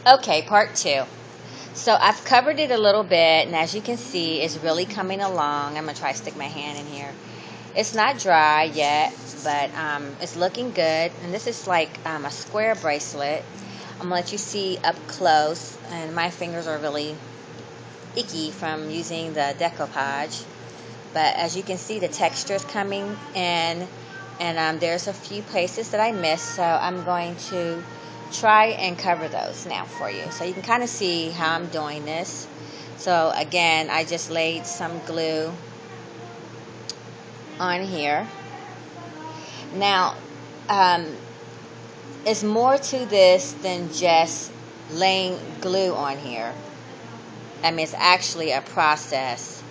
Okay, part two. So I've covered it a little bit, and as you can see, it's really coming along. I'm going to try to stick my hand in here. It's not dry yet, but it's looking good. And this is like a square bracelet. I'm going to let you see up close, and my fingers are really icky from using the decoupage. But as you can see, the texture is coming in, and there's a few places that I missed, so I'm going to try and cover those now for you, so you can kind of see how I'm doing this. So again, I just laid some glue on here. Now, it's more to this than just laying glue on here. I mean, it's actually a process.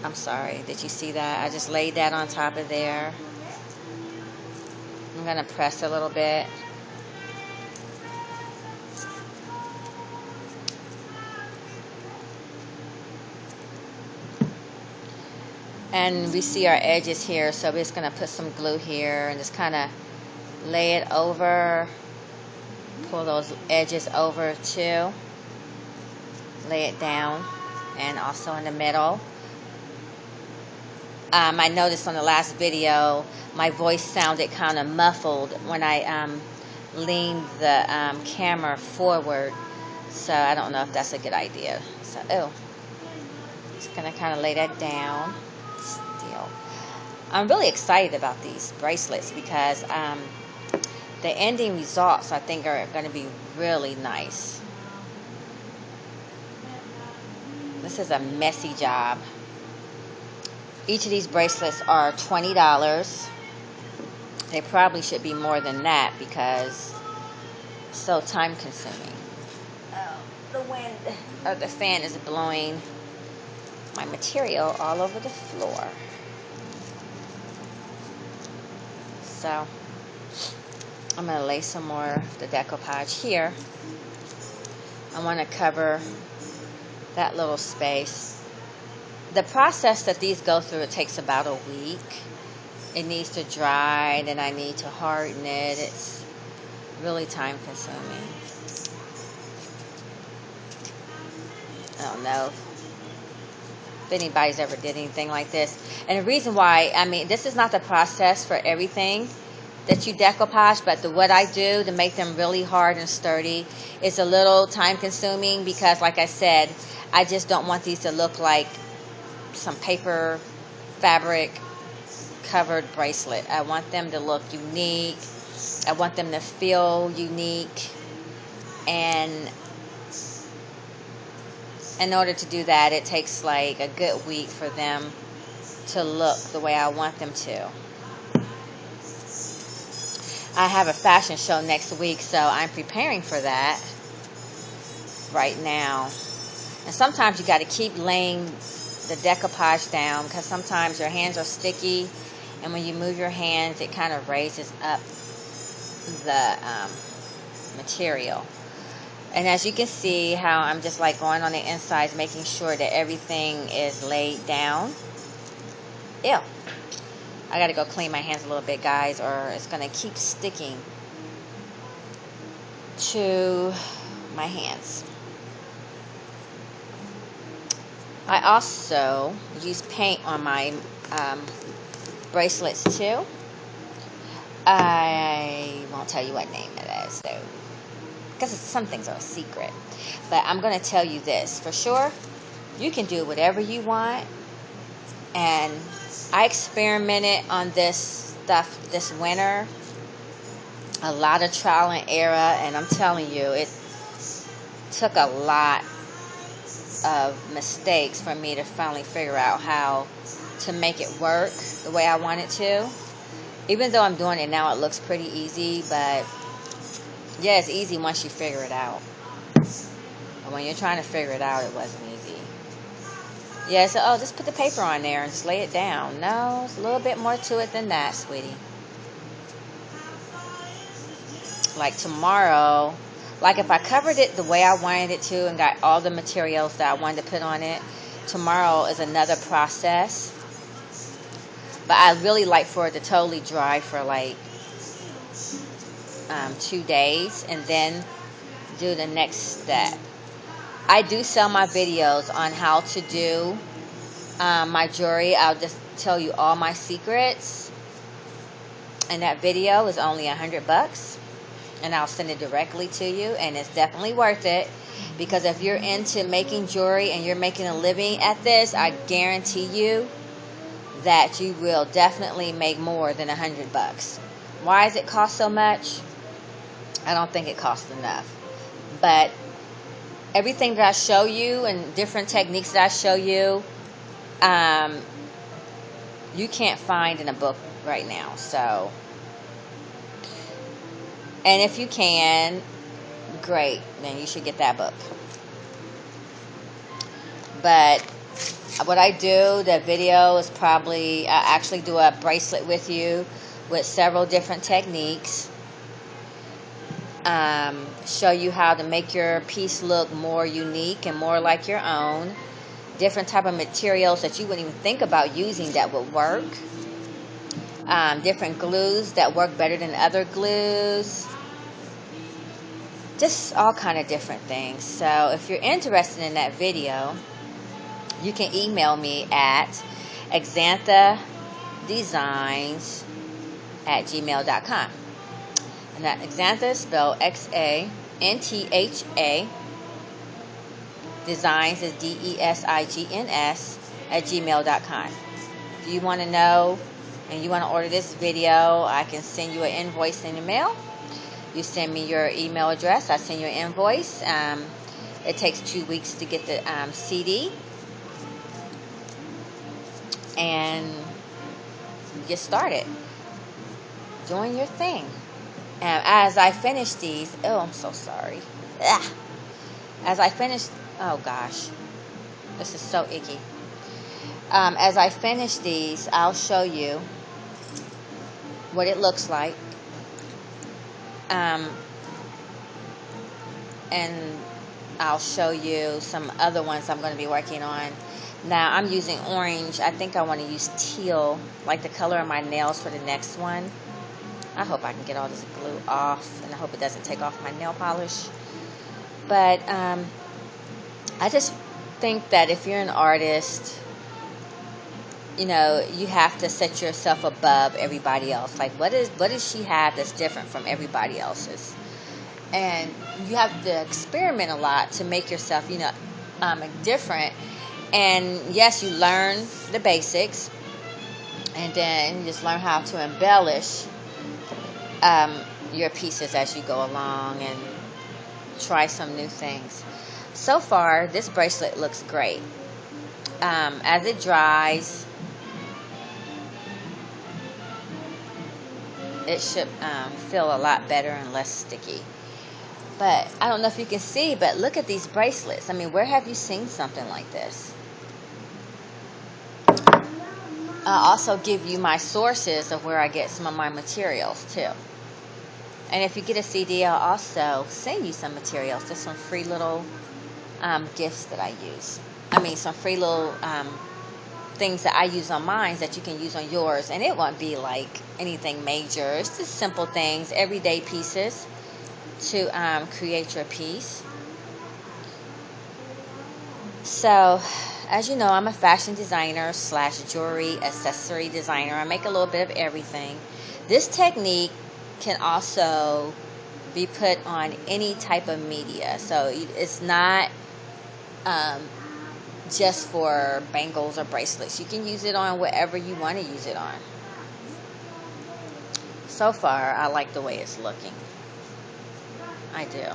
I'm sorry, did you see that? I just laid that on top of there. I'm going to press a little bit. And we see our edges here, so we're just going to put some glue here and just kind of lay it over. Pull those edges over too. Lay it down, and also in the middle. I noticed on the last video my voice sounded kind of muffled when I leaned the camera forward, so I don't know if that's a good idea. So, just gonna kind of lay that down. Still, I'm really excited about these bracelets because the ending results I think are going to be really nice. This is a messy job. Each of these bracelets are $20. They probably should be more than that because it's so time consuming. Oh, the wind or the fan is blowing my material all over the floor. So I'm going to lay some more of the decoupage here. I want to cover that little space. The process that these go through, it takes about a week. It needs to dry, then I need to harden it. It's really time consuming. I don't know if anybody's ever did anything like this. And the reason why, I mean, this is not the process for everything that you decoupage, but what I do to make them really hard and sturdy is a little time consuming because, like I said, I just don't want these to look like some paper fabric covered bracelet. I want them to look unique. I want them to feel unique, and in order to do that, it takes like a good week for them to look the way I want them to. I have a fashion show next week, so I'm preparing for that right now. And sometimes you got to keep laying the decoupage down because sometimes your hands are sticky, and when you move your hands, it kind of raises up the material. And as you can see how I'm just like going on the insides, making sure that everything is laid down. Ew. I got to go clean my hands a little bit, guys, or it's going to keep sticking to my hands. I also use paint on my bracelets too. I won't tell you what name it is, though, because some things are a secret. But I'm going to tell you this for sure. You can do whatever you want. And I experimented on this stuff this winter. A lot of trial and error. And I'm telling you, it took a lot of mistakes for me to finally figure out how to make it work the way I want it to. Even though I'm doing it now, it looks pretty easy. But yeah, it's easy once you figure it out. But when you're trying to figure it out, it wasn't easy. Yeah, so, just put the paper on there and just lay it down. No, it's a little bit more to it than that, sweetie. Like tomorrow, like if I covered it the way I wanted it to and got all the materials that I wanted to put on it, tomorrow is another process. But I really like for it to totally dry for like 2 days and then do the next step. I do sell my videos on how to do my jewelry. I'll just tell you all my secrets, and that video is only $100, and I'll send it directly to you, and it's definitely worth it, because if you're into making jewelry and you're making a living at this, I guarantee you that you will definitely make more than $100. Why does it cost so much? I don't think it costs enough, but everything that I show you and different techniques that I show you, you can't find in a book right now. So, and if you can, great, then you should get that book. But what I do, the video is probably, I actually do a bracelet with you with several different techniques. Show you how to make your piece look more unique and more like your own. Different type of materials that you wouldn't even think about using that would work. Different glues that work better than other glues. Just all kind of different things. So if you're interested in that video, you can email me at xanthadesigns@gmail.com. And that Xantha is spelled Xantha. Designs is DESIGNS @gmail.com. If you want to know and you want to order this video, I can send you an invoice in the mail. You send me your email address, I send you an invoice. It takes 2 weeks to get the CD, and get started doing your thing. And as I finish these, oh, I'm so sorry. Ugh. As I finish, oh gosh, this is so icky. As I finish these, I'll show you what it looks like. And I'll show you some other ones I'm going to be working on. Now, I'm using orange. I think I want to use teal, like the color of my nails for the next one. I hope I can get all this glue off, and I hope it doesn't take off my nail polish. But I just think that if you're an artist, you know, you have to set yourself above everybody else. Like, what does she have that's different from everybody else's? And you have to experiment a lot to make yourself, you know, different. And yes, you learn the basics, and then you just learn how to embellish your pieces as you go along and try some new things. So far, this bracelet looks great. As it dries, it should feel a lot better and less sticky. But I don't know if you can see, but look at these bracelets. I mean, where have you seen something like this? I'll also give you my sources of where I get some of my materials too. And if you get a CD, I'll also send you some materials. Just some free little gifts that I use. I mean, some free little things that I use on mine that you can use on yours. And it won't be like anything major. It's just simple things, everyday pieces to create your piece. So, as you know, I'm a fashion designer / jewelry accessory designer. I make a little bit of everything. This technique can also be put on any type of media. So it's not just for bangles or bracelets. You can use it on whatever you want to use it on. So far, I like the way it's looking. I do.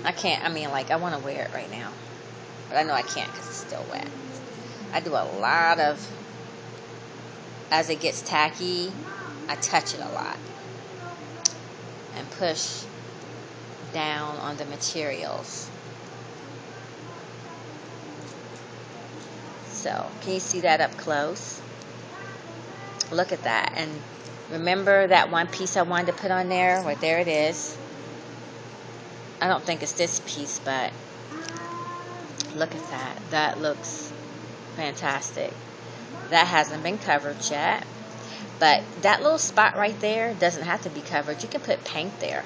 I can't, I mean, like, I want to wear it right now. But I know I can't because it's still wet. I do a lot of, as it gets tacky, I touch it a lot. And push down on the materials. So, can you see that up close? Look at that. And remember that one piece I wanted to put on there? Well, there it is. I don't think it's this piece, but look at that. That looks fantastic. That hasn't been covered yet. But that little spot right there doesn't have to be covered. You can put paint there,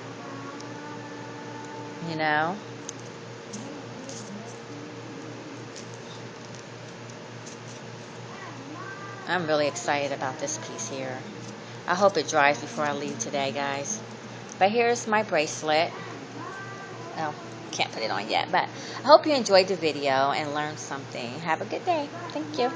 you know. I'm really excited about this piece here. I hope it dries before I leave today, guys. But here's my bracelet. Oh, can't put it on yet, but I hope you enjoyed the video and learned something. Have a good day. Thank you.